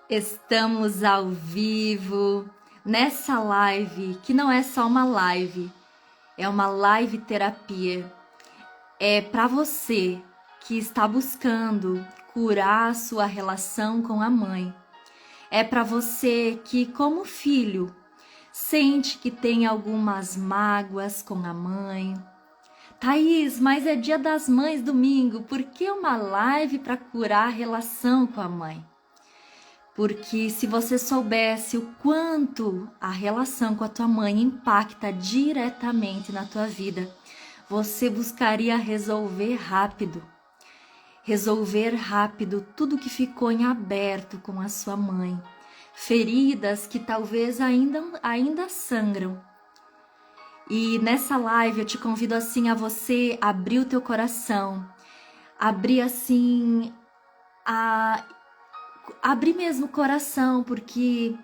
Estamos ao vivo nessa live que não é só uma live, é uma live terapia. É para você que está buscando curar a sua relação com a mãe. É para você que, como filho, sente que tem algumas mágoas com a mãe. Thaís, mas é dia das mães domingo, por que uma live para curar a relação com a mãe? Porque se você soubesse o quanto a relação com a tua mãe impacta diretamente na tua vida, você buscaria resolver rápido tudo que ficou em aberto com a sua mãe, feridas que talvez ainda sangram. E nessa live eu te convido assim a você abrir o teu coração, abrir assim abrir mesmo o coração, porque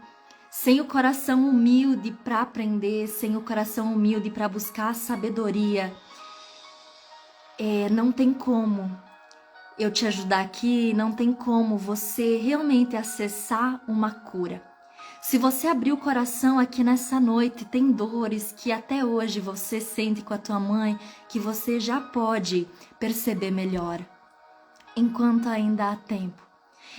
sem o coração humilde para aprender, sem o coração humilde para buscar a sabedoria, não tem como eu te ajudar aqui, não tem como você realmente acessar uma cura. Se você abrir o coração aqui nessa noite, tem dores que até hoje você sente com a tua mãe, que você já pode perceber melhor, enquanto ainda há tempo.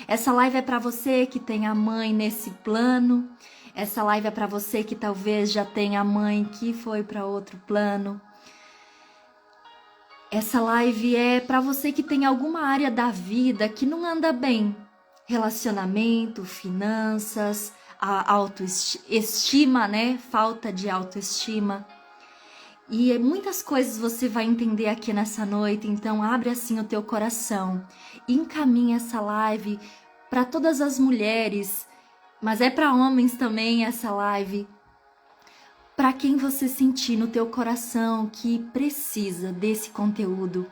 Essa live é para você que tem a mãe nesse plano. Essa live é para você que talvez já tenha a mãe que foi para outro plano. Essa live é para você que tem alguma área da vida que não anda bem. Relacionamento, finanças, a autoestima, né? Falta de autoestima. E muitas coisas você vai entender aqui nessa noite, então abre assim o teu coração, encaminha essa live para todas as mulheres, mas é para homens também essa live, para quem você sentir no teu coração que precisa desse conteúdo,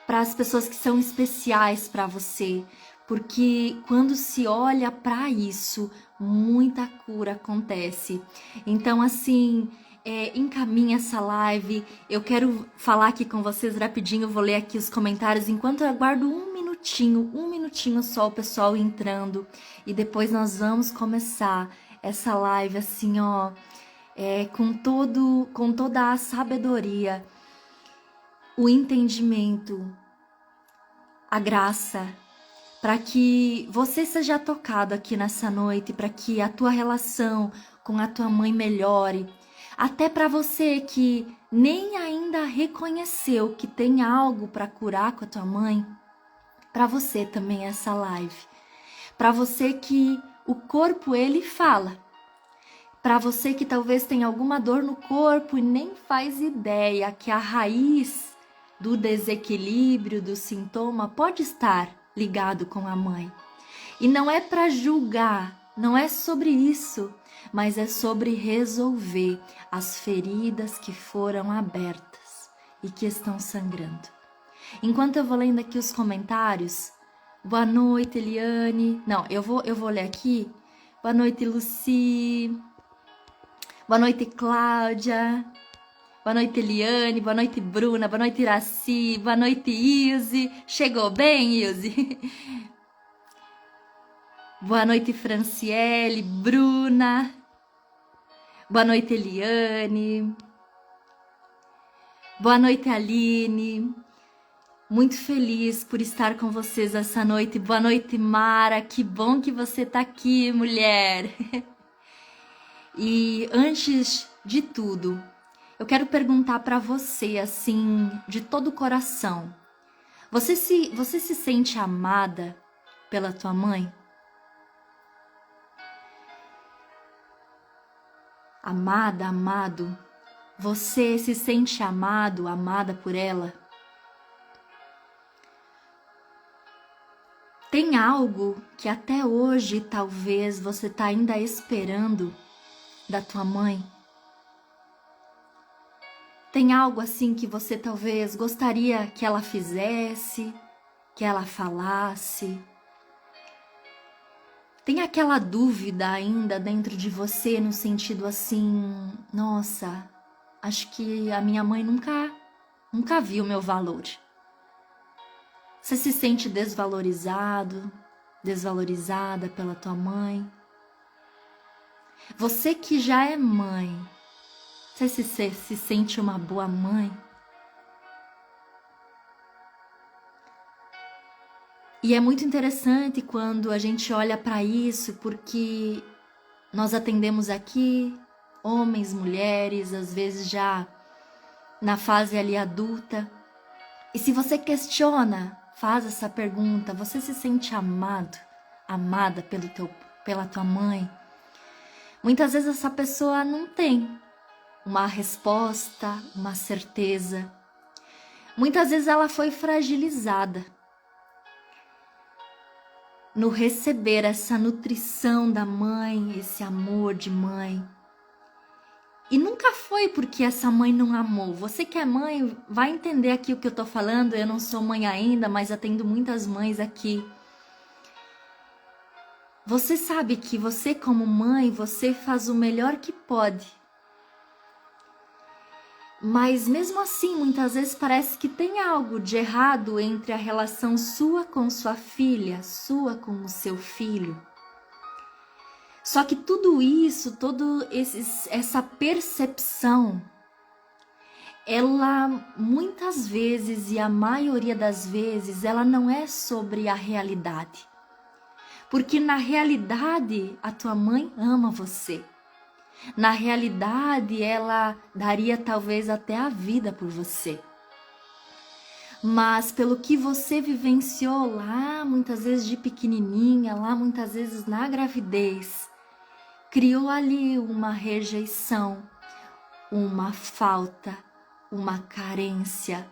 para as pessoas que são especiais para você, porque quando se olha para isso, muita cura acontece. Então assim, encaminha essa live. Eu quero falar aqui com vocês rapidinho, eu vou ler aqui os comentários enquanto eu aguardo um minutinho só o pessoal entrando, e depois nós vamos começar essa live assim, ó, com toda a sabedoria, o entendimento, a graça, para que você seja tocado aqui nessa noite, para que a tua relação com a tua mãe melhore. Até para você que nem ainda reconheceu que tem algo para curar com a tua mãe, para você também essa live. Para você que o corpo ele fala. Para você que talvez tenha alguma dor no corpo e nem faz ideia que a raiz do desequilíbrio, do sintoma pode estar ligado com a mãe. E não é para julgar, não é sobre isso, mas é sobre resolver as feridas que foram abertas e que estão sangrando. Enquanto eu vou lendo aqui os comentários, boa noite, Eliane. Não, eu vou ler aqui. Boa noite, Luci. Boa noite, Cláudia. Boa noite, Eliane. Boa noite, Bruna. Boa noite, Iraci. Boa noite, Ilse. Chegou bem, Ilse? Boa noite, Franciele, Bruna. Boa noite, Eliane. Boa noite, Aline. Muito feliz por estar com vocês essa noite. Boa noite, Mara. Que bom que você tá aqui, mulher. E antes de tudo, eu quero perguntar para você, assim, de todo o coração. Você se sente amada pela tua mãe? Amada, amado, você se sente amado, amada por ela? Tem algo que até hoje talvez você está ainda esperando da tua mãe? Tem algo assim que você talvez gostaria que ela fizesse, que ela falasse? Tem aquela dúvida ainda dentro de você no sentido assim, nossa, acho que a minha mãe nunca viu meu valor. Você se sente desvalorizado, desvalorizada pela tua mãe. Você que já é mãe, você se sente uma boa mãe? E é muito interessante quando a gente olha para isso, porque nós atendemos aqui homens, mulheres, às vezes já na fase ali adulta. E se você questiona, faz essa pergunta: você se sente amado, amada pela tua mãe? Muitas vezes essa pessoa não tem uma resposta, uma certeza. Muitas vezes ela foi fragilizada no receber essa nutrição da mãe, esse amor de mãe. E nunca foi porque essa mãe não amou. Você que é mãe vai entender aqui o que eu tô falando. Eu não sou mãe ainda, mas atendo muitas mães aqui. Você sabe que você como mãe, você faz o melhor que pode. Mas mesmo assim, muitas vezes parece que tem algo de errado entre a relação sua com sua filha, sua com o seu filho. Só que tudo isso, essa percepção, ela muitas vezes e a maioria das vezes, ela não é sobre a realidade. Porque na realidade, a tua mãe ama você. Na realidade, ela daria talvez até a vida por você. Mas pelo que você vivenciou lá, muitas vezes de pequenininha, lá muitas vezes na gravidez, criou ali uma rejeição, uma falta, uma carência.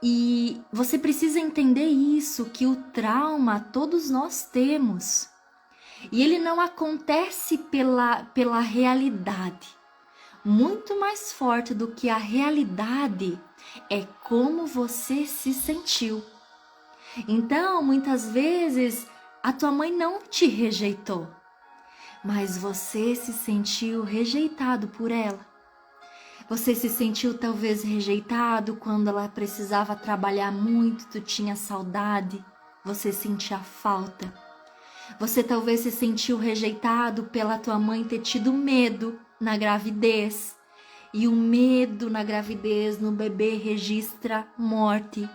E você precisa entender isso, que o trauma todos nós temos. E ele não acontece pela realidade. Muito mais forte do que a realidade é como você se sentiu. Então, muitas vezes, a tua mãe não te rejeitou, mas você se sentiu rejeitado por ela. Você se sentiu talvez rejeitado quando ela precisava trabalhar muito, tu tinha saudade, você sentia falta. Você talvez se sentiu rejeitado pela tua mãe ter tido medo na gravidez. E o medo na gravidez, no bebê, registra morte.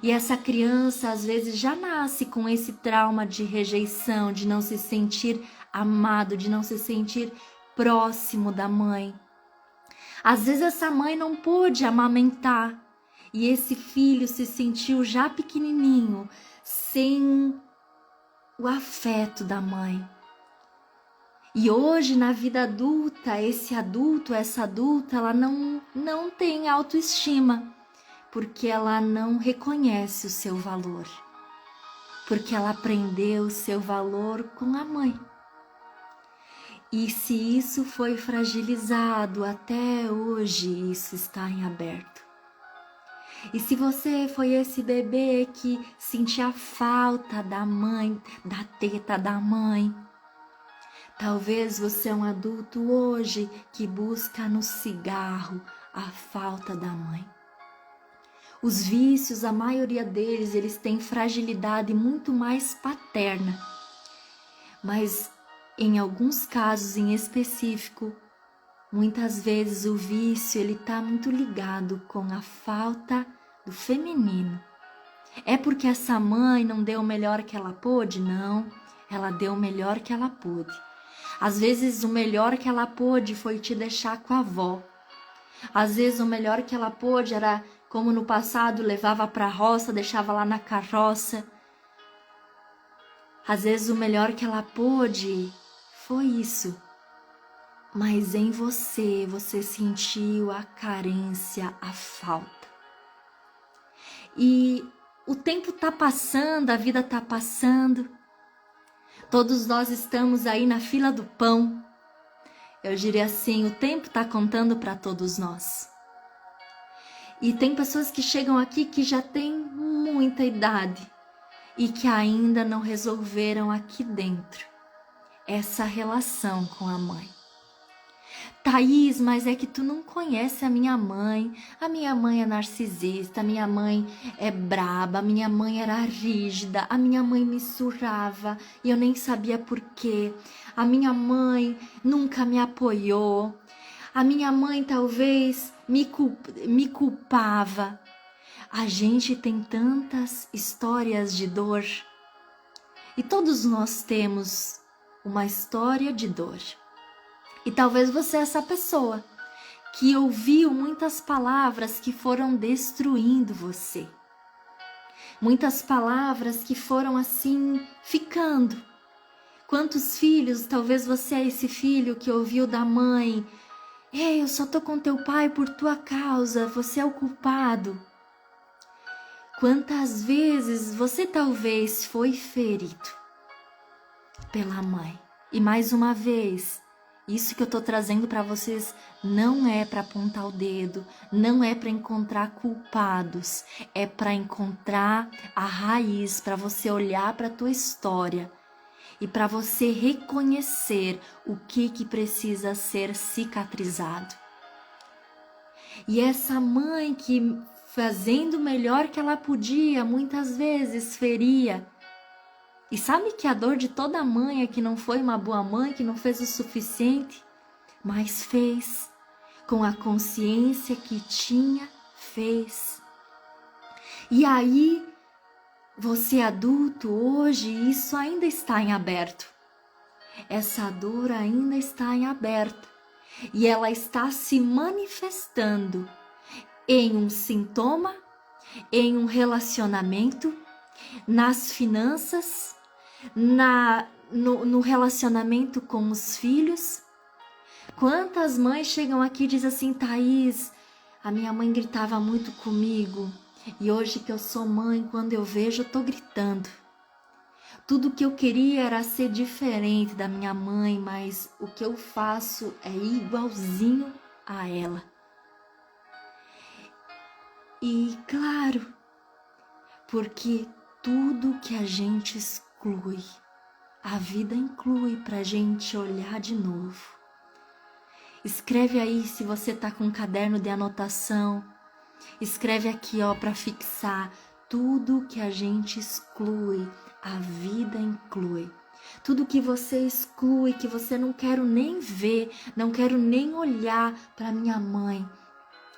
E essa criança às vezes já nasce com esse trauma de rejeição, de não se sentir amado, de não se sentir próximo da mãe. Às vezes essa mãe não pôde amamentar e esse filho se sentiu já pequenininho, sem o afeto da mãe. E hoje na vida adulta, esse adulto, essa adulta, ela não tem autoestima, porque ela não reconhece o seu valor, porque ela aprendeu o seu valor com a mãe. E se isso foi fragilizado até hoje, isso está em aberto. E se você foi esse bebê que sentia falta da mãe, da teta da mãe, talvez você é um adulto hoje que busca no cigarro a falta da mãe. Os vícios, a maioria deles, eles têm fragilidade muito mais paterna. Mas em alguns casos em específico, muitas vezes o vício ele está muito ligado com a falta do feminino. É porque essa mãe não deu o melhor que ela pôde? Não, ela deu o melhor que ela pôde. Às vezes o melhor que ela pôde foi te deixar com a avó. Às vezes o melhor que ela pôde era, como no passado, levava para a roça, deixava lá na carroça. Às vezes o melhor que ela pôde foi isso. Mas em você sentiu a carência, a falta. E o tempo está passando, a vida está passando. Todos nós estamos aí na fila do pão. Eu diria assim, o tempo está contando para todos nós. E tem pessoas que chegam aqui que já têm muita idade e que ainda não resolveram aqui dentro essa relação com a mãe. Thaís, mas é que tu não conhece a minha mãe. A minha mãe é narcisista, a minha mãe é braba, a minha mãe era rígida, a minha mãe me surrava e eu nem sabia por quê. A minha mãe nunca me apoiou. A minha mãe talvez me culpava. A gente tem tantas histórias de dor e todos nós temos uma história de dor. E talvez você é essa pessoa que ouviu muitas palavras que foram destruindo você. Muitas palavras que foram assim ficando. Quantos filhos, talvez você é esse filho que ouviu da mãe: "Ei, eu só tô com teu pai por tua causa, você é o culpado". Quantas vezes você talvez foi ferido pela mãe? E mais uma vez, isso que eu tô trazendo para vocês não é para apontar o dedo, não é para encontrar culpados, é para encontrar a raiz, para você olhar para tua história e para você reconhecer o que precisa ser cicatrizado. E essa mãe que, fazendo o melhor que ela podia, muitas vezes feria. E sabe que a dor de toda mãe é que não foi uma boa mãe, que não fez o suficiente, mas fez, com a consciência que tinha, fez. E aí, você adulto hoje, isso ainda está em aberto. Essa dor ainda está em aberto. E ela está se manifestando em um sintoma, em um relacionamento, nas finanças, no relacionamento com os filhos. Quantas mães chegam aqui e dizem assim: "Thaís, a minha mãe gritava muito comigo e hoje que eu sou mãe, quando eu vejo, eu tô gritando. Tudo que eu queria era ser diferente da minha mãe, mas o que eu faço é igualzinho a ela". E claro, porque tudo que a gente exclui, a vida inclui para a gente olhar de novo. Escreve aí, se você tá com um caderno de anotação, escreve aqui, ó, para fixar. Tudo que a gente exclui, a vida inclui. Tudo que você exclui, que você não quero nem ver, não quero nem olhar para minha mãe,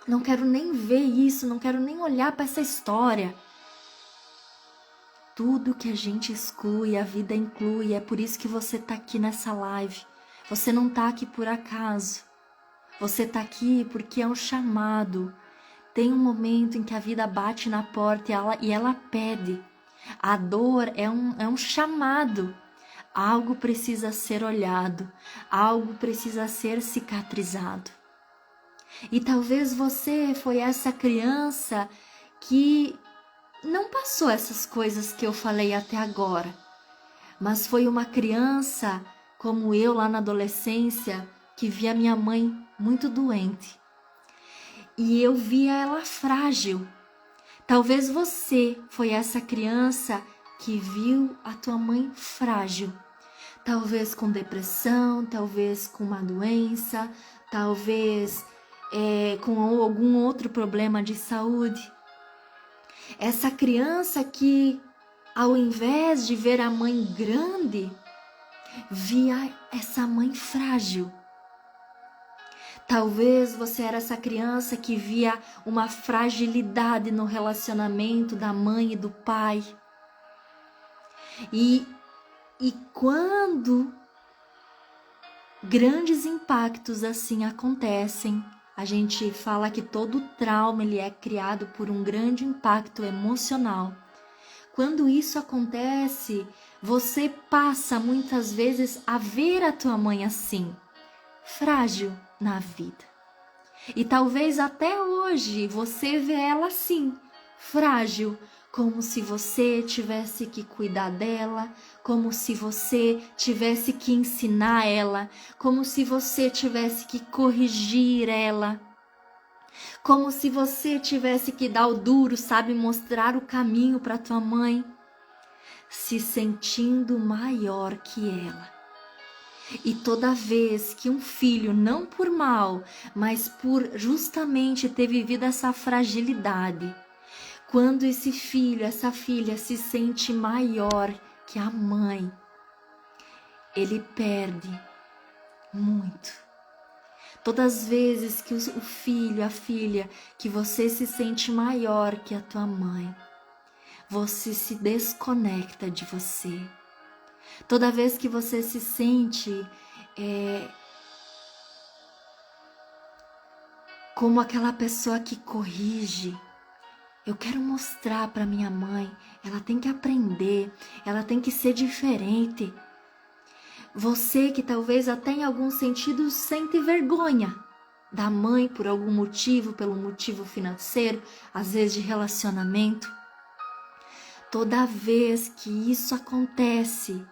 não quero nem ver isso, não quero nem olhar para essa história. Tudo que a gente exclui, a vida inclui. É por isso que você tá aqui nessa live. Você não tá aqui por acaso. Você tá aqui porque é um chamado. Tem um momento em que a vida bate na porta e ela pede. A dor é um chamado. Algo precisa ser olhado. Algo precisa ser cicatrizado. E talvez você foi essa criança que não passou essas coisas que eu falei até agora, mas foi uma criança como eu lá na adolescência que via minha mãe muito doente e eu via ela frágil. Talvez você foi essa criança que viu a tua mãe frágil, talvez com depressão, talvez com uma doença, talvez com algum outro problema de saúde. Essa criança que, ao invés de ver a mãe grande, via essa mãe frágil. Talvez você era essa criança que via uma fragilidade no relacionamento da mãe e do pai. E quando grandes impactos assim acontecem, a gente fala que todo trauma ele é criado por um grande impacto emocional. Quando isso acontece, você passa muitas vezes a ver a tua mãe assim, frágil na vida. E talvez até hoje você vê ela assim, frágil, como se você tivesse que cuidar dela, como se você tivesse que ensinar ela, como se você tivesse que corrigir ela, como se você tivesse que dar o duro, sabe, mostrar o caminho para tua mãe, se sentindo maior que ela. E toda vez que um filho, não por mal, mas por justamente ter vivido essa fragilidade, quando esse filho, essa filha se sente maior que a mãe, ele perde muito. Todas as vezes que o filho, a filha, que você se sente maior que a tua mãe, você se desconecta de você. Toda vez que você se sente como aquela pessoa que corrige, eu quero mostrar para minha mãe, ela tem que aprender, ela tem que ser diferente. Você que talvez até em algum sentido sente vergonha da mãe por algum motivo, pelo motivo financeiro, às vezes de relacionamento. Toda vez que isso acontece,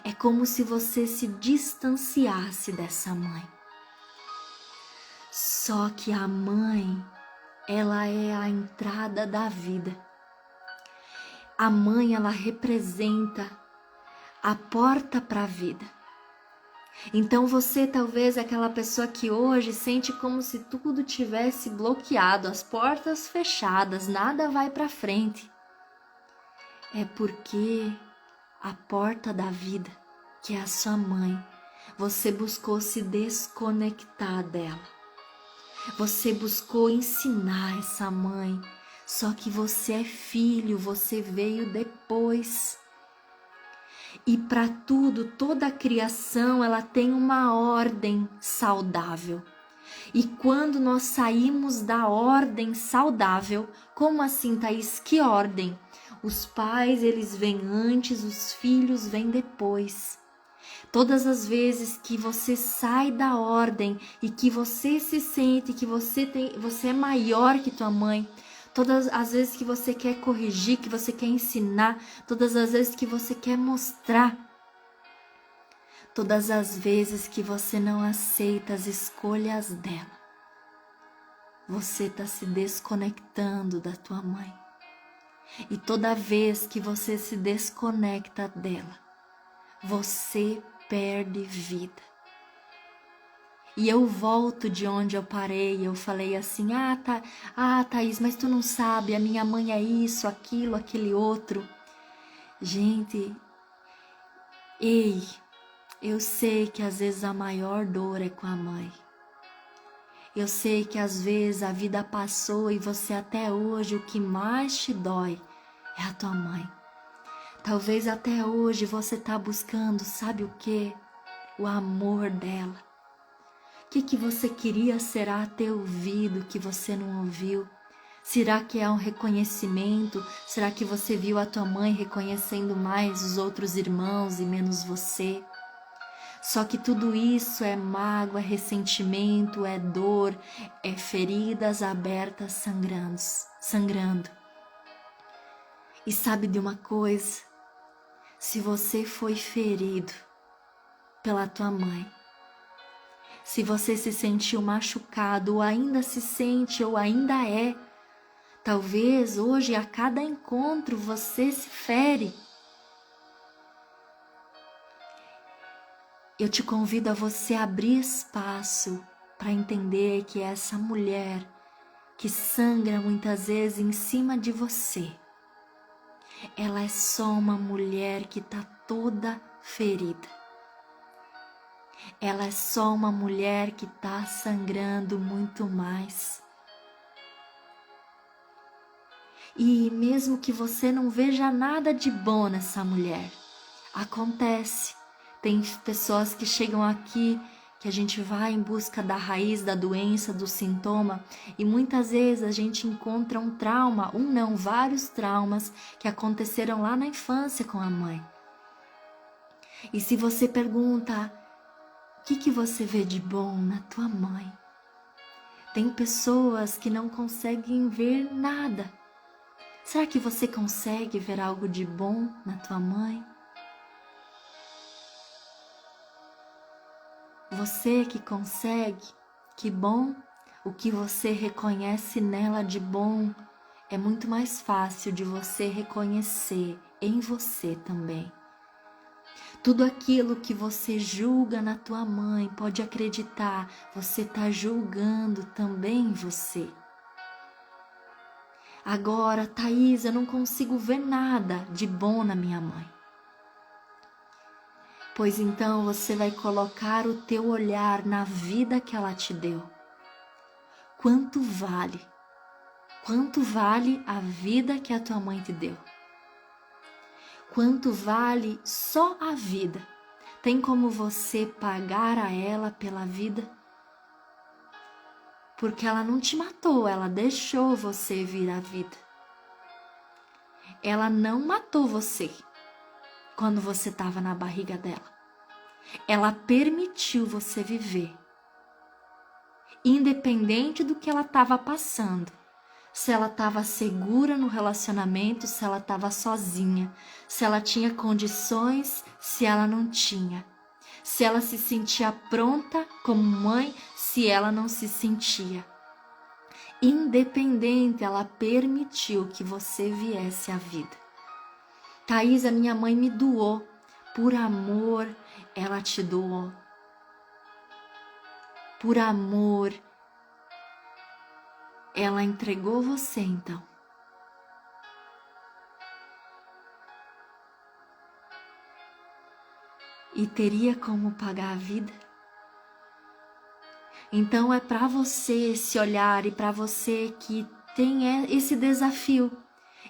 é como se você se distanciasse dessa mãe. Só que a mãe, ela é a entrada da vida. A mãe, ela representa a porta para a vida. Então você talvez é aquela pessoa que hoje sente como se tudo tivesse bloqueado, as portas fechadas, nada vai para frente. É porque a porta da vida, que é a sua mãe, você buscou se desconectar dela. Você buscou ensinar essa mãe, só que você é filho, você veio depois. E para tudo, toda a criação, ela tem uma ordem saudável. E quando nós saímos da ordem saudável, como assim, Thaís? Que ordem? Os pais, eles vêm antes, os filhos vêm depois. Todas as vezes que você sai da ordem e que você se sente que você é maior que tua mãe, todas as vezes que você quer corrigir, que você quer ensinar, todas as vezes que você quer mostrar, todas as vezes que você não aceita as escolhas dela, você está se desconectando da tua mãe. E toda vez que você se desconecta dela, você perde vida. E eu volto de onde eu parei, eu falei assim, Thaís, mas tu não sabe, a minha mãe é isso, aquilo, aquele outro. Gente, eu sei que às vezes a maior dor é com a mãe. Eu sei que às vezes a vida passou e você até hoje o que mais te dói é a tua mãe. Talvez até hoje você está buscando, sabe o quê? O amor dela. O que você queria será ter ouvido que você não ouviu? Será que é um reconhecimento? Será que você viu a tua mãe reconhecendo mais os outros irmãos e menos você? Só que tudo isso é mágoa, é ressentimento, é dor, é feridas abertas sangrando. E sabe de uma coisa? Se você foi ferido pela tua mãe, se você se sentiu machucado, ou ainda se sente, ou ainda é, talvez hoje a cada encontro você se fere. Eu te convido a você abrir espaço para entender que essa mulher que sangra muitas vezes em cima de você, ela é só uma mulher que está toda ferida. Ela é só uma mulher que está sangrando muito mais. E mesmo que você não veja nada de bom nessa mulher, acontece. Tem pessoas que chegam aqui, que a gente vai em busca da raiz da doença, do sintoma, e muitas vezes a gente encontra um trauma, vários traumas que aconteceram lá na infância com a mãe. E se você pergunta, o que você vê de bom na tua mãe? Tem pessoas que não conseguem ver nada. Será que você consegue ver algo de bom na tua mãe? Você que consegue, que bom, o que você reconhece nela de bom é muito mais fácil de você reconhecer em você também. Tudo aquilo que você julga na tua mãe, pode acreditar, você está julgando também você. Agora, Thaís, eu não consigo ver nada de bom na minha mãe. Pois então você vai colocar o teu olhar na vida que ela te deu. Quanto vale? Quanto vale a vida que a tua mãe te deu? Quanto vale só a vida? Tem como você pagar a ela pela vida? Porque ela não te matou, ela deixou você vir à vida. Ela não matou você quando você estava na barriga dela. Ela permitiu você viver. Independente do que ela estava passando. Se ela estava segura no relacionamento, se ela estava sozinha, se ela tinha condições, se ela não tinha, se ela se sentia pronta como mãe, se ela não se sentia. Independente, ela permitiu que você viesse à vida. Thaís, a minha mãe me doou, por amor ela te doou. Por amor ela entregou você então. E teria como pagar a vida? Então é para você esse olhar e para você que tem esse desafio.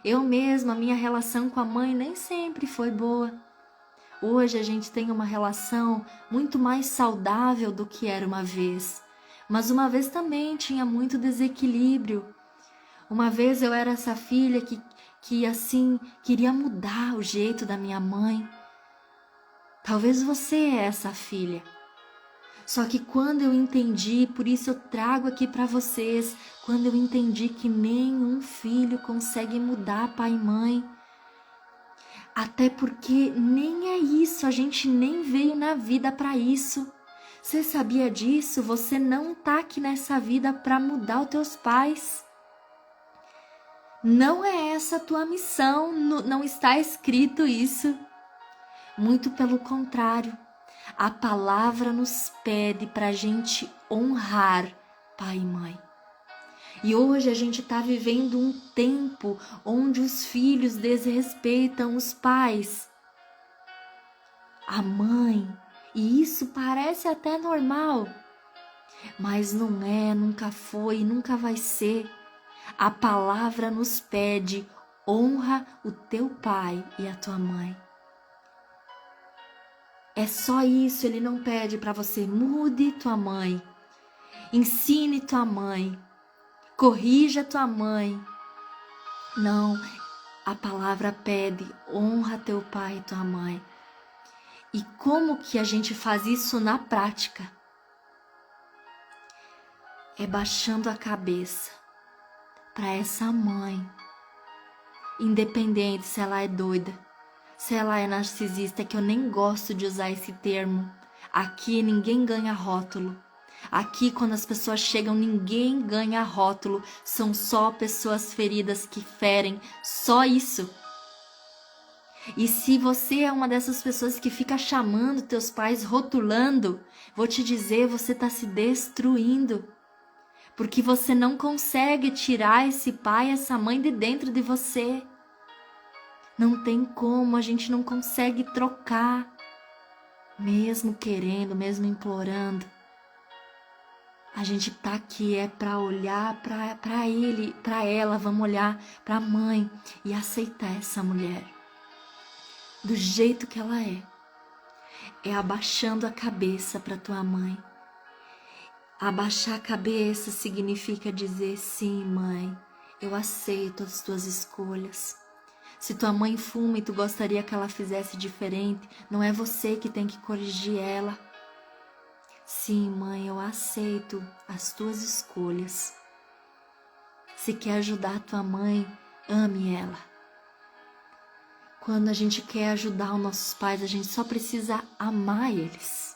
Eu mesma, minha relação com a mãe nem sempre foi boa. Hoje a gente tem uma relação muito mais saudável do que era uma vez. Mas uma vez também tinha muito desequilíbrio. Uma vez eu era essa filha que assim queria mudar o jeito da minha mãe. Talvez você é essa filha. Só que quando eu entendi, por isso eu trago aqui para vocês, quando eu entendi que nenhum filho consegue mudar pai e mãe. Até porque nem é isso, a gente nem veio na vida para isso. Você sabia disso? Você não tá aqui nessa vida para mudar os teus pais. Não é essa a tua missão, não está escrito isso. Muito pelo contrário, a palavra nos pede para a gente honrar pai e mãe. E hoje a gente está vivendo um tempo onde os filhos desrespeitam os pais, a mãe, e isso parece até normal, mas não é, nunca foi, nunca vai ser. A palavra nos pede, honra o teu pai e a tua mãe. É só isso, ele não pede para você mude tua mãe, ensine tua mãe, corrija tua mãe. Não, a palavra pede, honra teu pai e tua mãe. E como que a gente faz isso na prática? É baixando a cabeça para essa mãe, independente se ela é doida, se ela é narcisista, que eu nem gosto de usar esse termo. Aqui ninguém ganha rótulo. Aqui quando as pessoas chegam, ninguém ganha rótulo. São só pessoas feridas que ferem, só isso. E se você é uma dessas pessoas que fica chamando teus pais, rotulando, vou te dizer, você está se destruindo. Porque você não consegue tirar esse pai, essa mãe de dentro de você. Não tem como, a gente não consegue trocar, mesmo querendo, mesmo implorando. A gente tá aqui para olhar para ele, para ela, vamos olhar para a mãe e aceitar essa mulher do jeito que ela é. É abaixando a cabeça para tua mãe. Abaixar a cabeça significa dizer sim, mãe, eu aceito as tuas escolhas. Se tua mãe fuma e tu gostaria que ela fizesse diferente, não é você que tem que corrigir ela. Sim, mãe, eu aceito as tuas escolhas. Se quer ajudar tua mãe, ame ela. Quando a gente quer ajudar os nossos pais, a gente só precisa amar eles.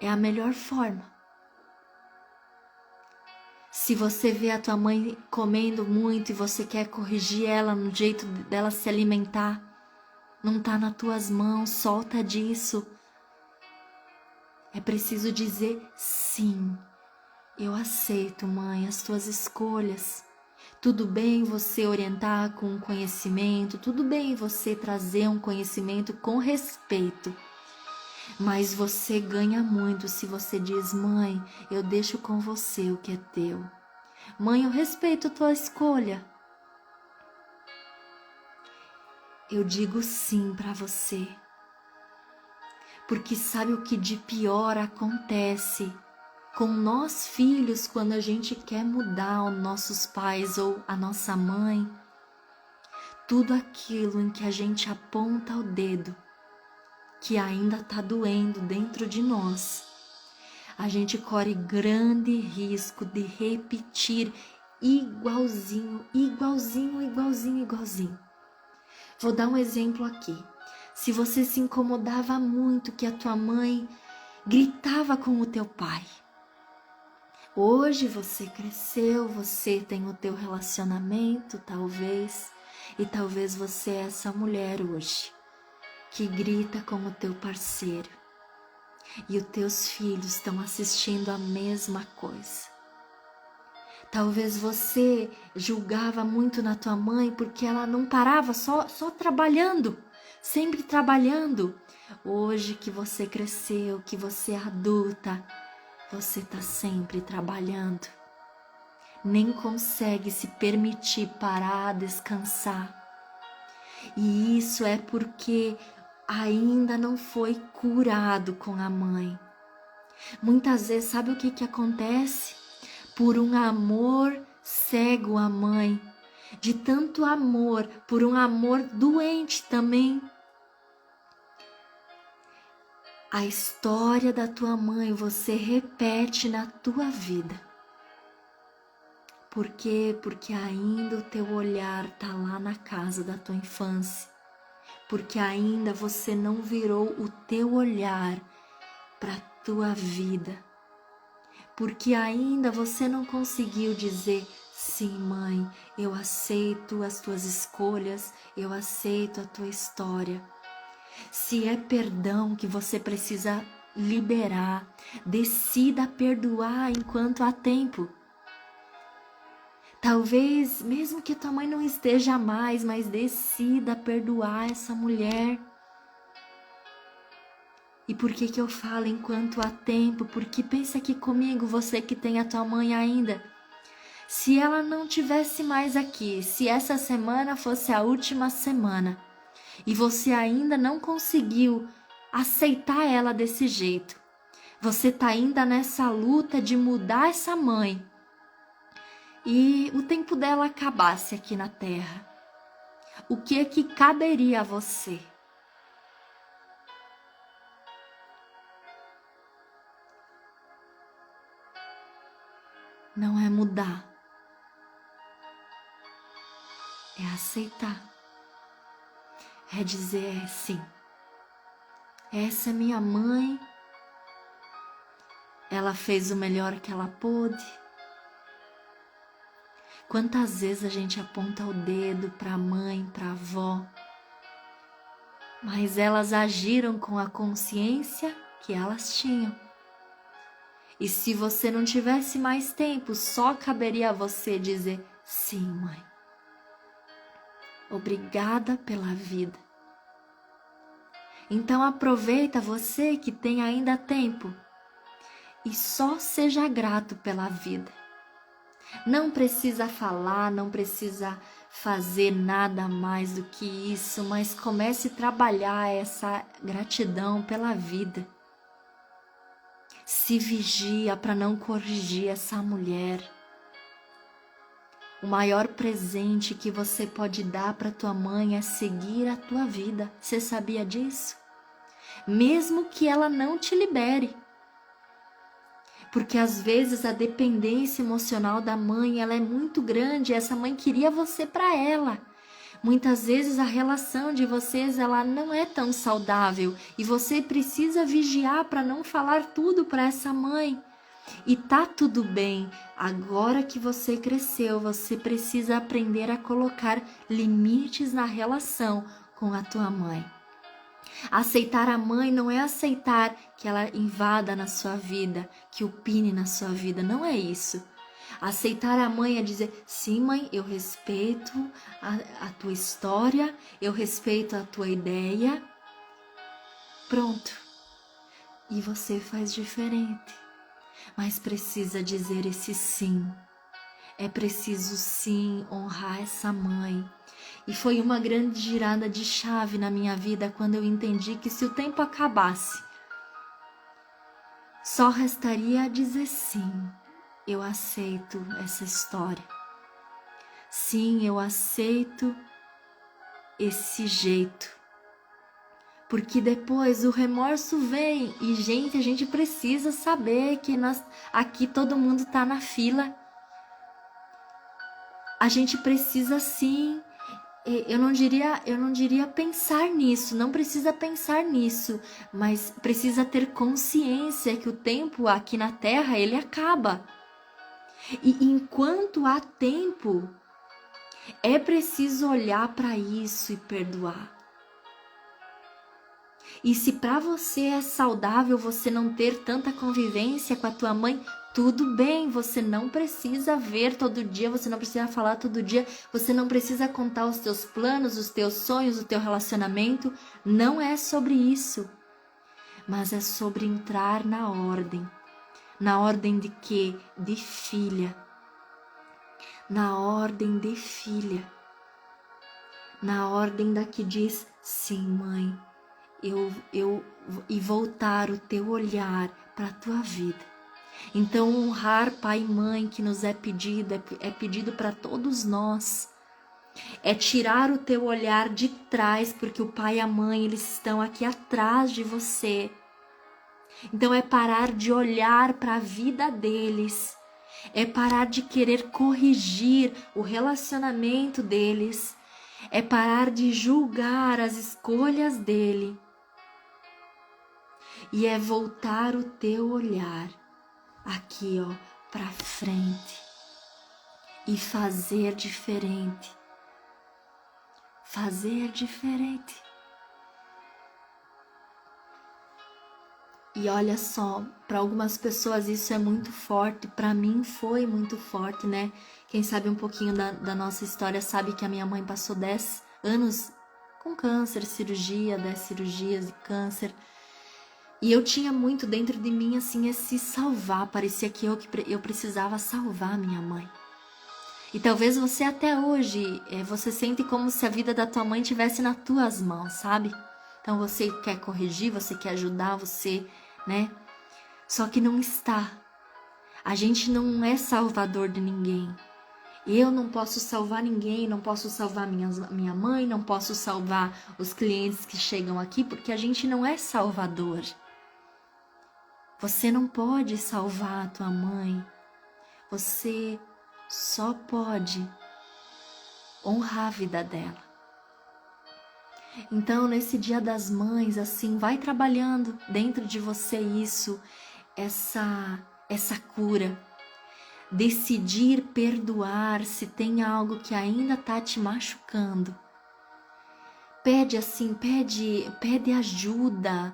É a melhor forma. Se você vê a tua mãe comendo muito e você quer corrigir ela no jeito dela se alimentar, Não tá nas tuas mãos, solta disso. É preciso dizer sim. Eu aceito, mãe, as tuas escolhas. Tudo bem você orientar com conhecimento, tudo bem você trazer um conhecimento com respeito. Mas você ganha muito se você diz, mãe, eu deixo com você o que é teu. Mãe, eu respeito a tua escolha. Eu digo sim para você. Porque sabe o que de pior acontece com nós filhos quando a gente quer mudar os nossos pais ou a nossa mãe? Tudo aquilo em que a gente aponta o dedo, que ainda está doendo dentro de nós, a gente corre grande risco de repetir igualzinho. Vou dar um exemplo aqui. Se você se incomodava muito que a tua mãe gritava com o teu pai, hoje você cresceu, você tem o teu relacionamento, talvez, e talvez você é essa mulher hoje que grita com o teu parceiro e os teus filhos estão assistindo a mesma coisa. Talvez você julgava muito na tua mãe porque ela não parava, só trabalhando, sempre trabalhando. Hoje que você cresceu, que você é adulta, você está sempre trabalhando. Nem consegue se permitir parar, descansar. E isso é porque ainda não foi curado com a mãe. Muitas vezes, sabe o que acontece? Por um amor cego à mãe, de tanto amor, por um amor doente também. A história da tua mãe você repete na tua vida. Por quê? Porque ainda o teu olhar está lá na casa da tua infância. Porque ainda você não virou o teu olhar para a tua vida. Porque ainda você não conseguiu dizer, sim, mãe, eu aceito as tuas escolhas, eu aceito a tua história. Se é perdão que você precisa liberar, decida perdoar enquanto há tempo. Talvez, mesmo que tua mãe não esteja mais, mas decida perdoar essa mulher. E por que eu falo enquanto há tempo? Porque pensa aqui comigo, você que tem a tua mãe ainda. Se ela não tivesse mais aqui, se essa semana fosse a última semana, e você ainda não conseguiu aceitar ela desse jeito, você tá ainda nessa luta de mudar essa mãe, e o tempo dela acabasse aqui na terra, o que é que caberia a você? Não é mudar, é aceitar, é dizer sim, essa é minha mãe, ela fez o melhor que ela pôde. Quantas vezes a gente aponta o dedo para a mãe, para a avó, mas elas agiram com a consciência que elas tinham. E se você não tivesse mais tempo, só caberia a você dizer, sim, mãe. Obrigada pela vida. Então aproveita você que tem ainda tempo e só seja grato pela vida. Não precisa falar, não precisa fazer nada mais do que isso, mas comece a trabalhar essa gratidão pela vida. Se vigia para não corrigir essa mulher. O maior presente que você pode dar para tua mãe é seguir a tua vida. Você sabia disso? Mesmo que ela não te libere. Porque às vezes a dependência emocional da mãe, ela é muito grande, essa mãe queria você para ela. Muitas vezes a relação de vocês, ela não é tão saudável e você precisa vigiar para não falar tudo para essa mãe. E tá tudo bem, agora que você cresceu, você precisa aprender a colocar limites na relação com a tua mãe. Aceitar a mãe não é aceitar que ela invada na sua vida, que opine na sua vida, não é isso. Aceitar a mãe é dizer, sim mãe, eu respeito a tua história, eu respeito a tua ideia, pronto. E você faz diferente, mas precisa dizer esse sim. É preciso sim honrar essa mãe. E foi uma grande girada de chave na minha vida quando eu entendi que se o tempo acabasse, só restaria dizer sim. Eu aceito essa história. Sim, eu aceito esse jeito. Porque depois o remorso vem e, gente, a gente precisa saber que aqui todo mundo tá na fila. A gente precisa sim, eu não diria pensar nisso, não precisa pensar nisso, mas precisa ter consciência que o tempo aqui na Terra, ele acaba. E enquanto há tempo, é preciso olhar para isso e perdoar. E se para você é saudável você não ter tanta convivência com a tua mãe, tudo bem, você não precisa ver todo dia, você não precisa falar todo dia, você não precisa contar os teus planos, os teus sonhos, o teu relacionamento. Não é sobre isso, mas é sobre entrar na ordem. Na ordem de quê? De filha. Na ordem de filha. Na ordem da que diz, sim mãe, e voltar o teu olhar para a tua vida. Então honrar pai e mãe que nos é pedido para todos nós. É tirar o teu olhar de trás, porque o pai e a mãe eles estão aqui atrás de você. Então é parar de olhar para a vida deles. É parar de querer corrigir o relacionamento deles. É parar de julgar as escolhas dele. E é voltar o teu olhar aqui, ó, para frente e fazer diferente. Fazer diferente. E olha só, para algumas pessoas isso é muito forte, para mim foi muito forte, né? Quem sabe um pouquinho da nossa história sabe que a minha mãe passou 10 anos com câncer, 10 cirurgias de câncer. E eu tinha muito dentro de mim, assim, esse salvar. Parecia que eu precisava salvar minha mãe. E talvez você até hoje, você sente como se a vida da tua mãe estivesse nas tuas mãos, sabe? Então você quer corrigir, você quer ajudar, você, né? Só que não está. A gente não é salvador de ninguém. Eu não posso salvar ninguém, não posso salvar minha mãe, não posso salvar os clientes que chegam aqui, porque a gente não é salvador. Você não pode salvar a tua mãe, você só pode honrar a vida dela. Então, nesse Dia das Mães, assim, vai trabalhando dentro de você isso, essa cura. Decidir perdoar se tem algo que ainda tá te machucando. Pede ajuda.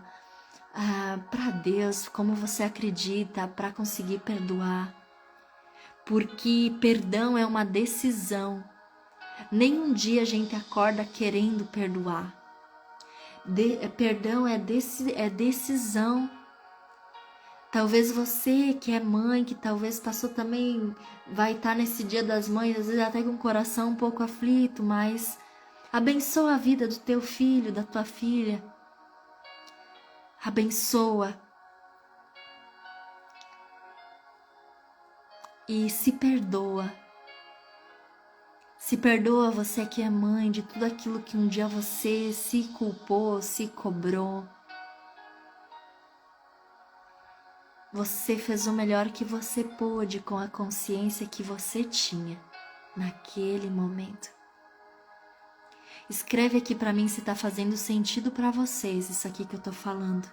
Para Deus, como você acredita, para conseguir perdoar. Porque perdão é uma decisão. Nenhum dia a gente acorda querendo perdoar. Perdão é decisão. Talvez você que é mãe, que talvez passou também, vai estar nesse Dia das Mães, às vezes até com o coração um pouco aflito, mas abençoa a vida do teu filho, da tua filha. Abençoa. E se perdoa. Se perdoa você que é mãe de tudo aquilo que um dia você se culpou, se cobrou. Você fez o melhor que você pôde com a consciência que você tinha naquele momento. Escreve aqui para mim se está fazendo sentido para vocês isso aqui que eu tô falando.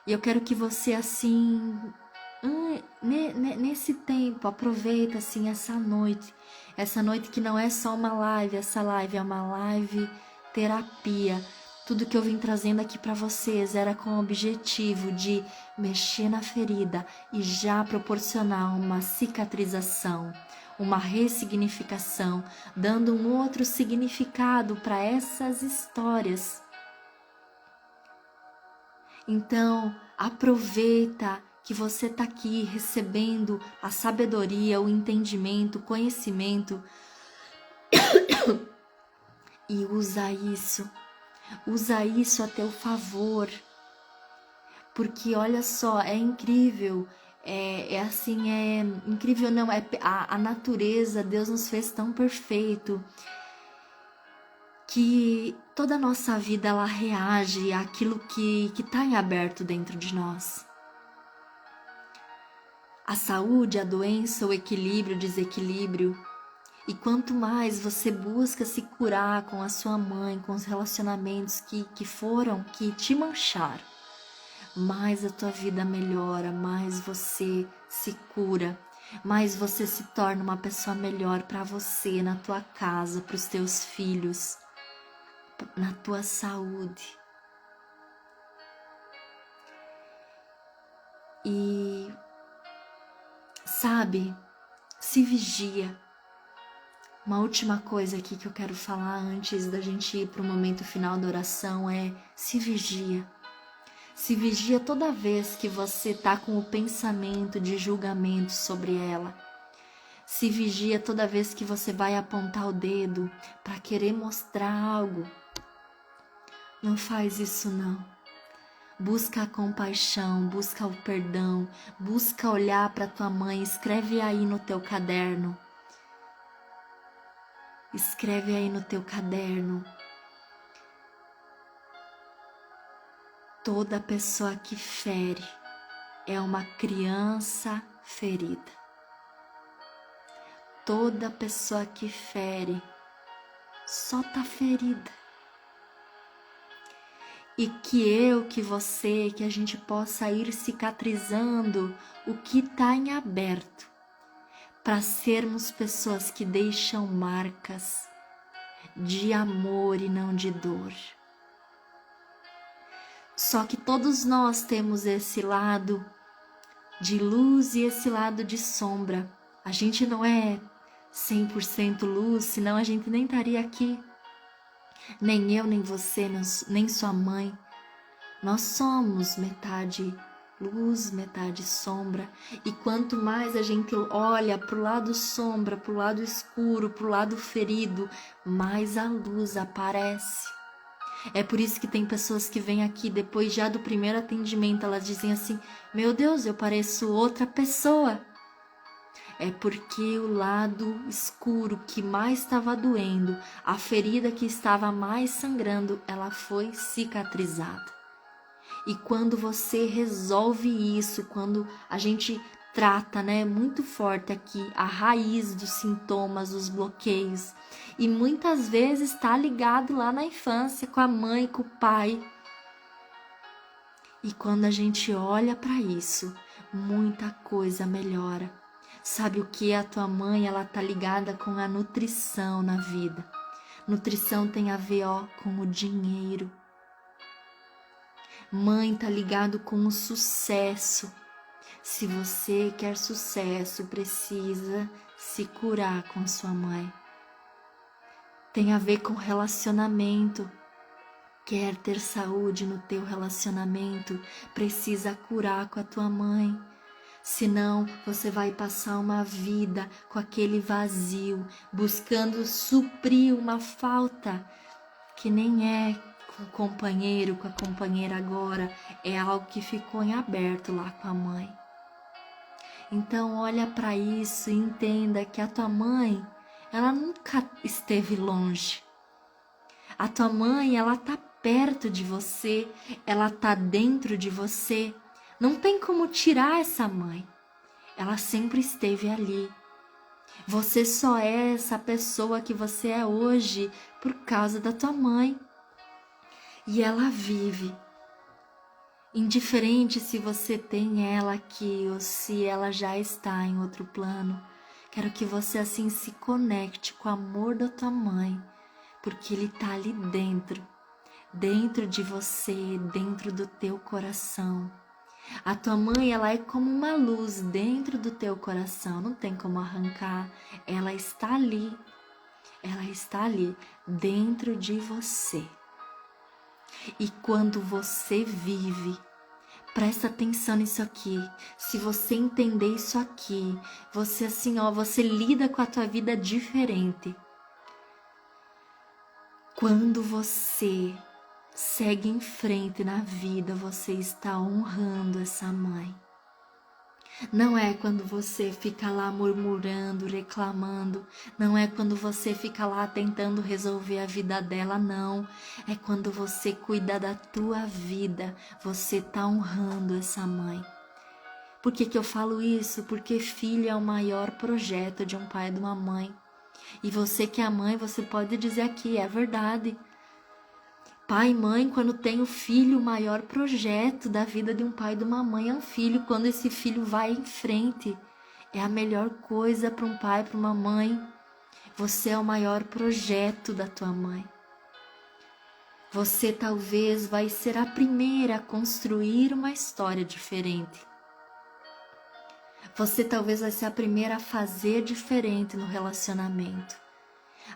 E eu quero que você assim nesse tempo, aproveita assim essa noite que não é só uma live, essa live é uma live terapia. Tudo que eu vim trazendo aqui para vocês era com o objetivo de mexer na ferida e já proporcionar uma cicatrização, uma ressignificação, dando um outro significado para essas histórias. Então, aproveita que você está aqui recebendo a sabedoria, o entendimento, o conhecimento e usa isso a teu favor, porque olha só, é incrível, é incrível não, a natureza, Deus nos fez tão perfeito, que toda a nossa vida ela reage àquilo que está em aberto dentro de nós. A saúde, a doença, o equilíbrio, o desequilíbrio. E quanto mais você busca se curar com a sua mãe, com os relacionamentos que te mancharam, mais a tua vida melhora, mais você se cura, mais você se torna uma pessoa melhor para você, na tua casa, para os teus filhos, na tua saúde. E sabe, se vigia. Uma última coisa aqui que eu quero falar antes da gente ir para o momento final da oração é se vigia. Se vigia toda vez que você está com o pensamento de julgamento sobre ela. Se vigia toda vez que você vai apontar o dedo para querer mostrar algo. Não faz isso não. Busca a compaixão, busca o perdão, busca olhar para tua mãe, escreve aí no teu caderno. Escreve aí no teu caderno. Toda pessoa que fere é uma criança ferida. Toda pessoa que fere só tá ferida. E que você, que a gente possa ir cicatrizando o que tá em aberto, para sermos pessoas que deixam marcas de amor e não de dor. Só que todos nós temos esse lado de luz e esse lado de sombra. A gente não é 100% luz, senão a gente nem estaria aqui. Nem eu, nem você, nem sua mãe. Nós somos metade luz, metade sombra. E quanto mais a gente olha para o lado sombra, para o lado escuro, para o lado ferido, mais a luz aparece. É por isso que tem pessoas que vêm aqui depois já do primeiro atendimento, elas dizem assim: meu Deus, eu pareço outra pessoa. É porque o lado escuro que mais estava doendo, a ferida que estava mais sangrando, ela foi cicatrizada. E quando você resolve isso, quando a gente trata, muito forte aqui a raiz dos sintomas, dos bloqueios, e muitas vezes está ligado lá na infância com a mãe, com o pai. E quando a gente olha para isso, muita coisa melhora. Sabe o que? A tua mãe, ela tá ligada com a nutrição na vida. Nutrição tem a ver, com o dinheiro. Mãe tá ligado com o sucesso. Se você quer sucesso, precisa se curar com sua mãe. Tem a ver com relacionamento. Quer ter saúde no teu relacionamento, precisa curar com a tua mãe. Senão você vai passar uma vida com aquele vazio, buscando suprir uma falta que nem é com o companheiro, com a companheira agora, é algo que ficou em aberto lá com a mãe. Então olha para isso e entenda que a tua mãe, ela nunca esteve longe. A tua mãe, ela tá perto de você, ela tá dentro de você. Não tem como tirar essa mãe. Ela sempre esteve ali. Você só é essa pessoa que você é hoje por causa da tua mãe. E ela vive. Indiferente se você tem ela aqui ou se ela já está em outro plano, quero que você assim se conecte com o amor da tua mãe, porque ele está ali dentro de você, dentro do teu coração. A tua mãe, ela é como uma luz dentro do teu coração, não tem como arrancar. Ela está ali dentro de você. E quando você vive, presta atenção nisso aqui. Se você entender isso aqui, você assim, você lida com a tua vida diferente. Quando você segue em frente na vida, você está honrando essa mãe. Não é quando você fica lá murmurando, reclamando. Não é quando você fica lá tentando resolver a vida dela, não. É quando você cuida da tua vida. Você está honrando essa mãe. Por que eu falo isso? Porque filho é o maior projeto de um pai e de uma mãe. E você que é mãe, você pode dizer aqui, é verdade. Pai e mãe, quando tem o filho, o maior projeto da vida de um pai e de uma mãe é um filho. Quando esse filho vai em frente, é a melhor coisa para um pai, para uma mãe. Você é o maior projeto da tua mãe. Você talvez vai ser a primeira a construir uma história diferente. Você talvez vai ser a primeira a fazer diferente no relacionamento,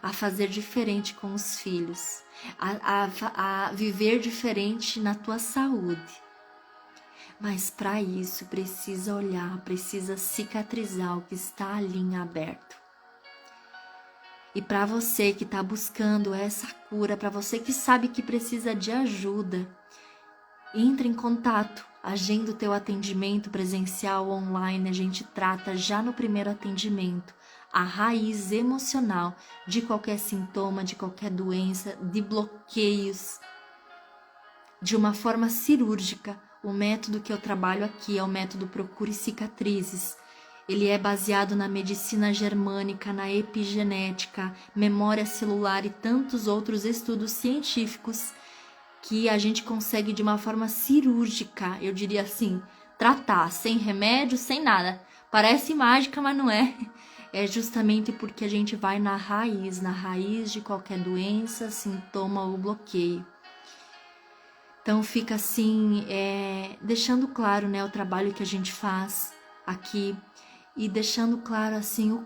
a fazer diferente com os filhos, a viver diferente na tua saúde. Mas para isso precisa olhar, precisa cicatrizar o que está ali em aberto. E para você que está buscando essa cura, para você que sabe que precisa de ajuda, entre em contato, agenda o teu atendimento presencial ou online. A gente trata já no primeiro atendimento a raiz emocional de qualquer sintoma, de qualquer doença, de bloqueios, de uma forma cirúrgica. O método que eu trabalho aqui é o método Procure Cicatrizes. Ele é baseado na medicina germânica, na epigenética, memória celular e tantos outros estudos científicos que a gente consegue de uma forma cirúrgica, eu diria assim, tratar, sem remédio, sem nada. Parece mágica, mas não é. É justamente porque a gente vai na raiz de qualquer doença, sintoma ou bloqueio. Então fica assim, deixando claro, né, o trabalho que a gente faz aqui e deixando claro assim o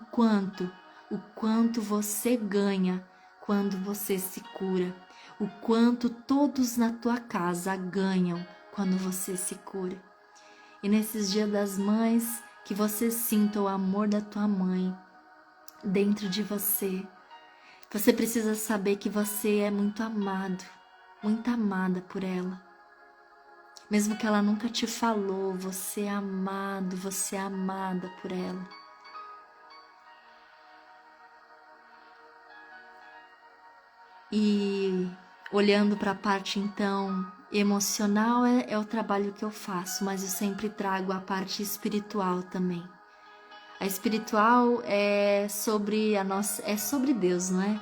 quanto você ganha quando você se cura, o quanto todos na tua casa ganham quando você se cura. E nesses dias das mães, que você sinta o amor da tua mãe dentro de você. Você precisa saber que você é muito amado, muito amada por ela. Mesmo que ela nunca te falou, você é amado, você é amada por ela. E olhando para a parte então emocional é o trabalho que eu faço, mas eu sempre trago a parte espiritual também. A espiritual é sobre Deus, não é?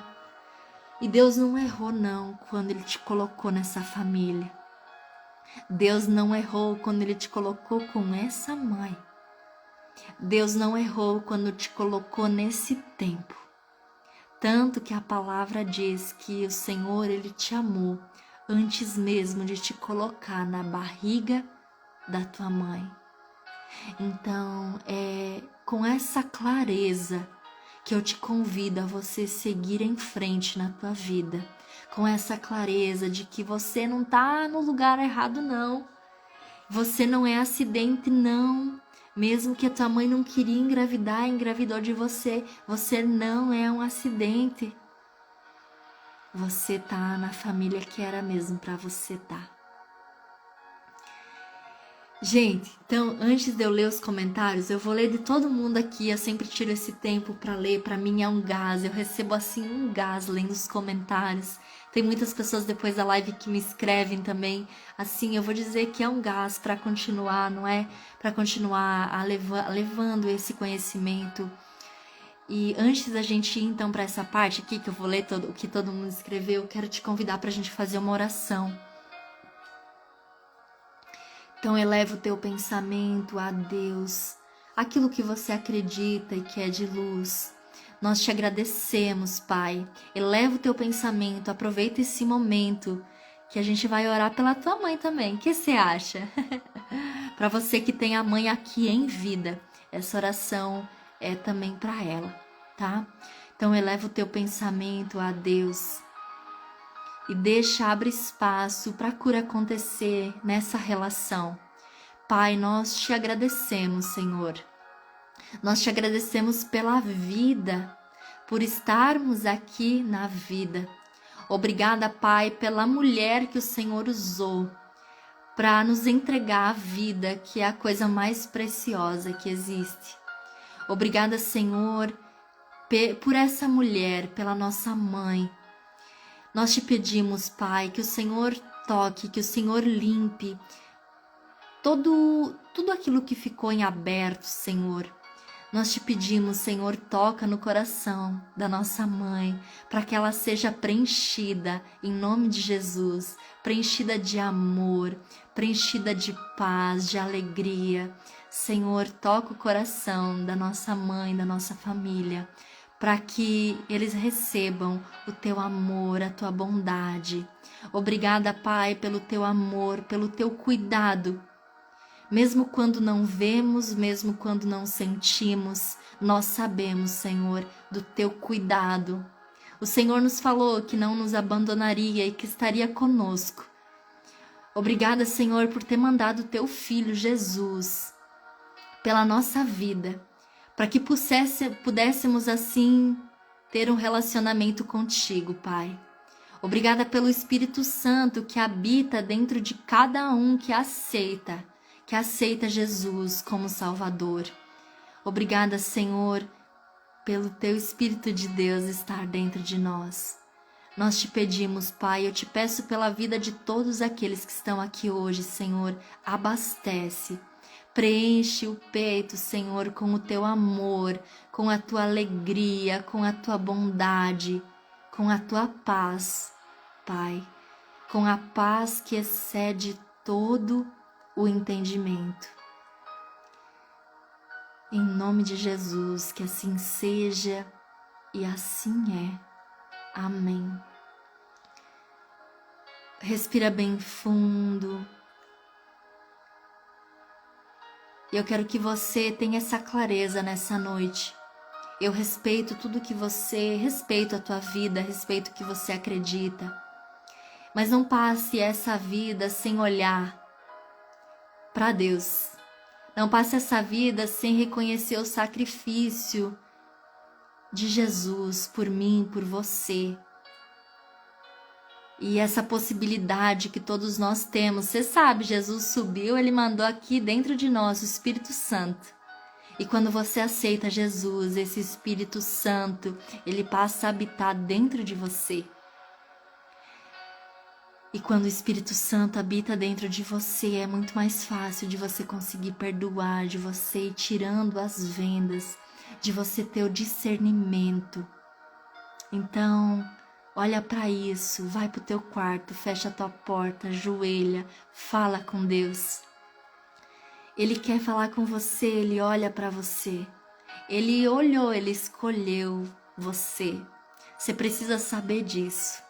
E Deus não errou não quando Ele te colocou nessa família. Deus não errou quando Ele te colocou com essa mãe. Deus não errou quando te colocou nesse tempo. Tanto que a palavra diz que o Senhor, Ele te amou antes mesmo de te colocar na barriga da tua mãe. Então, é com essa clareza que eu te convido a você seguir em frente na tua vida. Com essa clareza de que você não está no lugar errado, não. Você não é acidente, não. Mesmo que a tua mãe não queria engravidar, engravidou de você. Você não é um acidente. Você tá na família que era mesmo para você tá. Gente, então antes de eu ler os comentários, eu vou ler de todo mundo aqui. Eu sempre tiro esse tempo para ler. Para mim é um gás. Eu recebo assim um gás lendo os comentários. Tem muitas pessoas depois da live que me escrevem também. Assim, eu vou dizer que é um gás para continuar, não é? Para continuar levando esse conhecimento. E antes da gente ir então para essa parte aqui, que eu vou ler o que todo mundo escreveu, eu quero te convidar para a gente fazer uma oração. Então eleva o teu pensamento a Deus, aquilo que você acredita e que é de luz. Nós te agradecemos, Pai. Eleva o teu pensamento, aproveita esse momento que a gente vai orar pela tua mãe também. O que você acha? Para você que tem a mãe aqui em vida, essa oração é também para ela, tá? Então eleva o teu pensamento a Deus e abre espaço para a cura acontecer nessa relação. Pai, nós te agradecemos, Senhor. Nós te agradecemos pela vida, por estarmos aqui na vida. Obrigada, Pai, pela mulher que o Senhor usou para nos entregar a vida, que é a coisa mais preciosa que existe. Obrigada, Senhor, por essa mulher, pela nossa mãe. Nós te pedimos, Pai, que o Senhor toque, que o Senhor limpe tudo aquilo que ficou em aberto, Senhor. Nós te pedimos, Senhor, toca no coração da nossa mãe, para que ela seja preenchida, em nome de Jesus, preenchida de amor, preenchida de paz, de alegria. Senhor, toca o coração da nossa mãe, da nossa família, para que eles recebam o teu amor, a tua bondade. Obrigada, Pai, pelo teu amor, pelo teu cuidado. Mesmo quando não vemos, mesmo quando não sentimos, nós sabemos, Senhor, do teu cuidado. O Senhor nos falou que não nos abandonaria e que estaria conosco. Obrigada, Senhor, por ter mandado o teu Filho, Jesus, pela nossa vida, para que pudéssemos assim ter um relacionamento contigo, Pai. Obrigada pelo Espírito Santo que habita dentro de cada um que aceita Jesus como Salvador. Obrigada, Senhor, pelo teu Espírito de Deus estar dentro de nós. Nós te pedimos, Pai, eu te peço pela vida de todos aqueles que estão aqui hoje, Senhor, abastece. Preenche o peito, Senhor, com o teu amor, com a tua alegria, com a tua bondade, com a tua paz, Pai, com a paz que excede todo o entendimento. Em nome de Jesus, que assim seja e assim é. Amém. Respira bem fundo. Eu quero que você tenha essa clareza nessa noite. Eu respeito tudo que respeito a tua vida, respeito o que você acredita. Mas não passe essa vida sem olhar para Deus. Não passe essa vida sem reconhecer o sacrifício de Jesus por mim, por você. E essa possibilidade que todos nós temos. Você sabe, Jesus subiu, Ele mandou aqui dentro de nós o Espírito Santo. E quando você aceita Jesus, esse Espírito Santo, ele passa a habitar dentro de você. E quando o Espírito Santo habita dentro de você, é muito mais fácil de você conseguir perdoar, de você ir tirando as vendas, de você ter o discernimento. Então, olha para isso, vai pro teu quarto, fecha a tua porta, ajoelha, fala com Deus. Ele quer falar com você, ele olha para você. Ele olhou, ele escolheu você. Você precisa saber disso.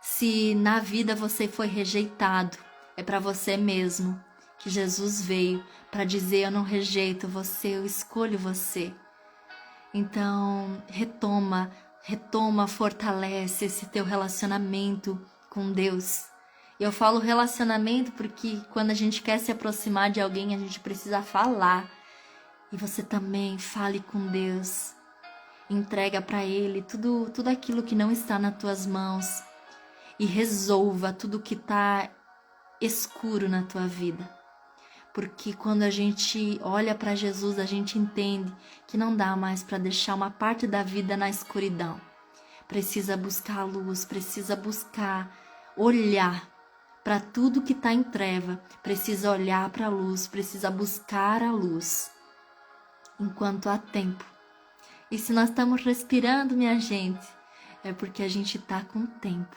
Se na vida você foi rejeitado, é para você mesmo que Jesus veio para dizer: eu não rejeito você, eu escolho você. Então, retoma, fortalece esse teu relacionamento com Deus. Eu falo relacionamento porque quando a gente quer se aproximar de alguém, a gente precisa falar. E você também fale com Deus. Entrega para Ele tudo aquilo que não está nas tuas mãos. E resolva tudo que está escuro na tua vida. Porque quando a gente olha para Jesus, a gente entende que não dá mais para deixar uma parte da vida na escuridão. Precisa buscar a luz, precisa buscar olhar para tudo que está em treva. Precisa olhar para a luz, precisa buscar a luz enquanto há tempo. E se nós estamos respirando, minha gente, é porque a gente está com tempo.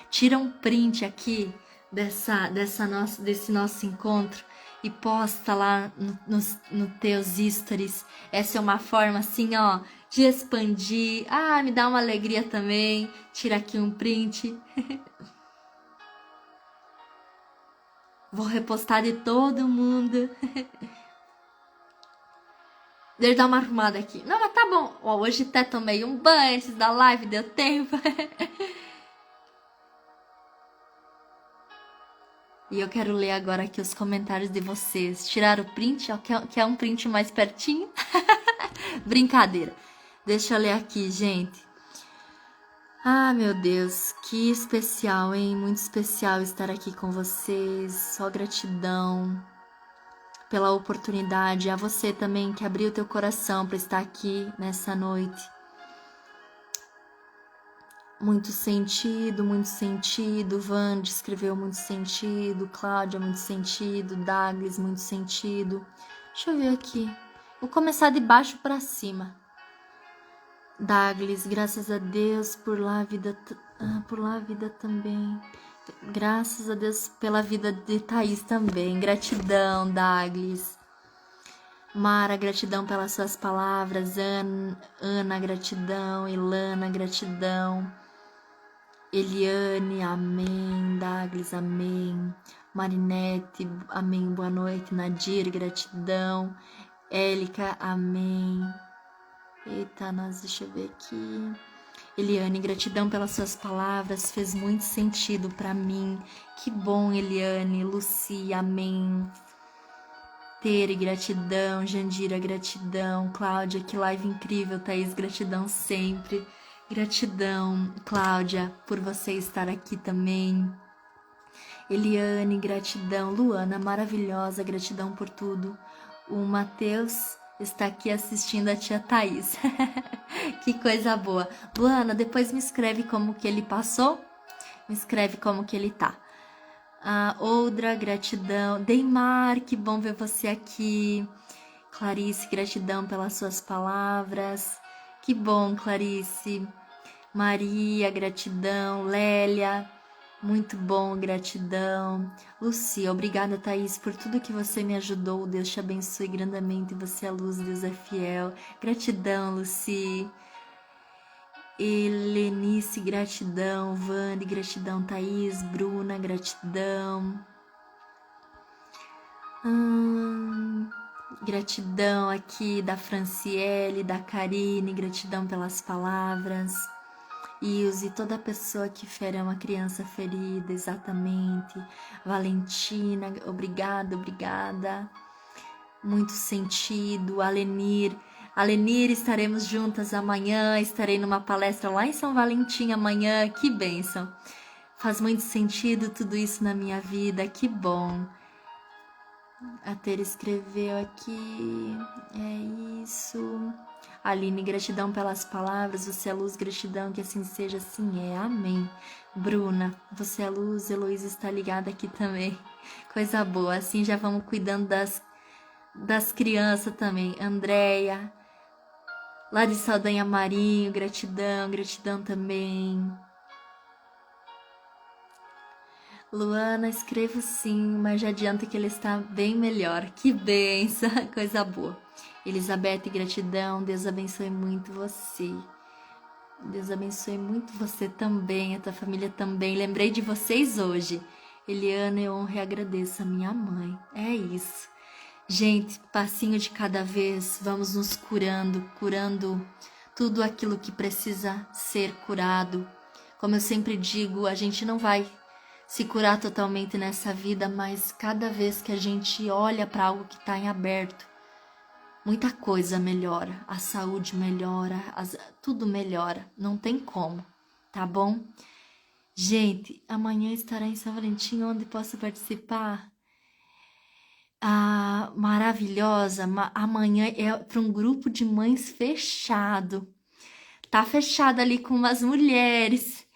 Tira um print aqui desse nosso encontro e posta lá nos teus stories. Essa é uma forma assim, ó, de expandir. Ah, me dá uma alegria também. Tira aqui um print. Vou repostar de todo mundo. Deixa eu dar uma arrumada aqui. Não, mas tá bom. Ó, hoje até tomei um banho antes da live, deu tempo. E eu quero ler agora aqui os comentários de vocês. Tiraram o print? Ó, quer um print mais pertinho? Brincadeira. Deixa eu ler aqui, gente. Ah, meu Deus, que especial, hein? Muito especial estar aqui com vocês. Só gratidão pela oportunidade. A você também que abriu teu coração para estar aqui nessa noite. Muito sentido, muito sentido. Vande escreveu muito sentido. Cláudia, muito sentido. Douglas, muito sentido. Deixa eu ver aqui. Vou começar de baixo para cima. Douglas, graças a Deus por lá a vida também. Graças a Deus pela vida de Thaís também. Gratidão, Douglas. Mara, gratidão pelas suas palavras. Ana, gratidão. Ilana, gratidão. Eliane, amém. Douglas, amém. Marinete, amém. Boa noite. Nadir, gratidão. Élica, amém. Eita, deixa eu ver aqui. Eliane, gratidão pelas suas palavras, fez muito sentido para mim. Que bom, Eliane. Lucia, amém. Tere, gratidão. Jandira, gratidão. Cláudia, que live incrível. Thaís, gratidão sempre. Gratidão, Cláudia, por você estar aqui também. Eliane, gratidão. Luana, maravilhosa, gratidão por tudo. O Matheus está aqui assistindo a tia Thaís. Que coisa boa. Luana, depois me escreve como que ele passou. Me escreve como que ele tá. Oudra, gratidão. Deimar, que bom ver você aqui. Clarice, gratidão pelas suas palavras. Que bom, Clarice. Maria, gratidão. Lélia, muito bom, gratidão. Lucia, obrigada, Thaís, por tudo que você me ajudou. Deus te abençoe grandemente. Você é luz, Deus é fiel. Gratidão, Luci. Helenice, gratidão. Vande, gratidão. Thaís, Bruna, gratidão. Gratidão aqui da Franciele, da Karine, gratidão pelas palavras. Ilse, toda pessoa que fere é uma criança ferida, exatamente. Valentina, obrigada, obrigada. Muito sentido. Alenir, estaremos juntas amanhã. Estarei numa palestra lá em São Valentim amanhã. Que bênção. Faz muito sentido tudo isso na minha vida. Que bom. A Tere escreveu aqui. É isso. Aline, gratidão pelas palavras. Você é luz, gratidão, que assim seja, assim é. Amém. Bruna, você é luz. Heloísa está ligada aqui também. Coisa boa. Assim já vamos cuidando das crianças também. Andréia, lá de Saldanha Marinho, gratidão, gratidão também. Luana, escrevo sim, mas já adianta que ele está bem melhor. Que benção, coisa boa. Elizabeth, gratidão, Deus abençoe muito você. Deus abençoe muito você também, a tua família também. Lembrei de vocês hoje. Eliana, eu honro e agradeço a minha mãe. É isso. Gente, passinho de cada vez, vamos nos curando tudo aquilo que precisa ser curado. Como eu sempre digo, a gente não vai se curar totalmente nessa vida, mas cada vez que a gente olha para algo que está em aberto, muita coisa melhora, a saúde melhora, tudo melhora, não tem como, tá bom? Gente, amanhã estará em São Valentim, onde posso participar? Maravilhosa, amanhã é para um grupo de mães fechado, tá fechado ali com umas mulheres.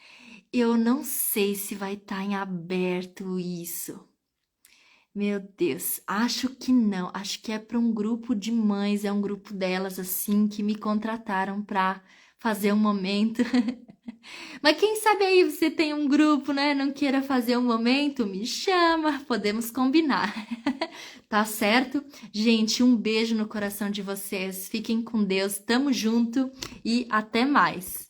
Eu não sei se vai estar em aberto isso. Meu Deus, acho que não. Acho que é para um grupo de mães, é um grupo delas assim que me contrataram para fazer um momento. Mas quem sabe aí você tem um grupo, né? Não queira fazer um momento? Me chama, podemos combinar. Tá certo? Gente, um beijo no coração de vocês. Fiquem com Deus, tamo junto e até mais.